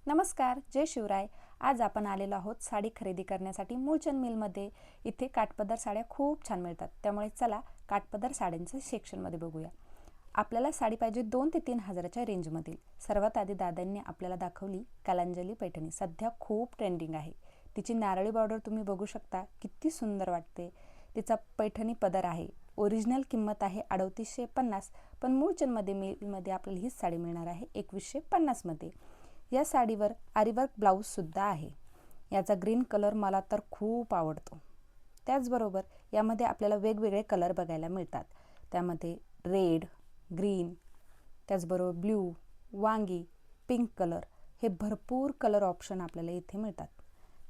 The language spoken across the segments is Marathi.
नमस्कार, जय शिवराय। आज आपण आलेलो आहोत साडी खरेदी करण्यासाठी मूळचंद मिलमध्ये। इथे काठपदर साड्या खूप छान मिळतात, त्यामुळे चला काठपदर साड्यांचे सेक्शनमध्ये बघूया। आपल्याला साडी पाहिजे 2 ते 3 हजाराच्या रेंजमधील। सर्वात आधी दादांनी आपल्याला दाखवली कलांजली पैठणी, सध्या खूप ट्रेंडिंग आहे। तिची नारळी बॉर्डर तुम्ही बघू शकता, किती सुंदर वाटते। तिचा पैठणी पदर आहे। ओरिजिनल किंमत आहे 3850, पण मूळचंदमध्ये मिलमध्ये आपल्याला ही साडी मिळणार आहे 2150 मध्ये। या साडीवर आरीवर्क ब्लाऊज सुद्धा आहे। याचा ग्रीन कलर मला तर खूप आवडतो। त्याचबरोबर यामध्ये आपल्याला वेगवेगळे कलर बघायला मिळतात। त्यामध्ये रेड, ग्रीन, त्याचबरोबर ब्ल्यू, वांगी, पिंक कलर, हे भरपूर कलर ऑप्शन आपल्याला इथे मिळतात।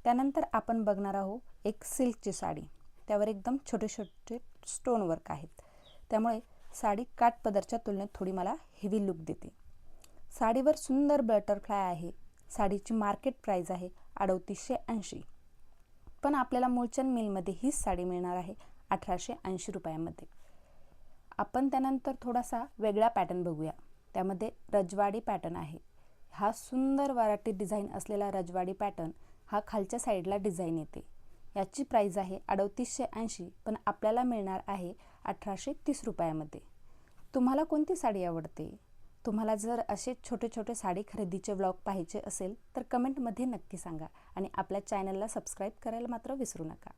त्यानंतर आपण बघणार आहोत एक सिल्कची साडी, त्यावर एकदम छोटे छोटे स्टोन वर्क आहेत, त्यामुळे साडी काठपदरच्या तुलनेत थोडी मला हेवी लुक देते। साडीवर सुंदर बटरफ्लाय आहे। साडीची मार्केट प्राइस आहे 3880, पण आपल्याला मूळचंद मिलमध्ये ही साडी मिळणार आहे 1880 रुपयामध्ये। आपण त्यानंतर थोडासा वेगळा पॅटर्न बघूया। त्यामध्ये रजवाडी पॅटर्न आहे। हा सुंदर वराठी डिझाइन असलेला रजवाडी पॅटर्न हा खालच्या साईडला डिझाइन येते। याची प्राइस आहे 3880, पण आपल्याला मिळणार आहे 1830 रुपयामध्ये। तुम्हाला कोणती साडी आवडते? तुम्हाला जर असे छोटे छोटे साडी खरेदीचे व्लॉग पाहायचे असेल तर कमेंटमध्ये नक्की सांगा, आणि आपल्या चॅनलला सबस्क्राईब करायला मात्र विसरू नका।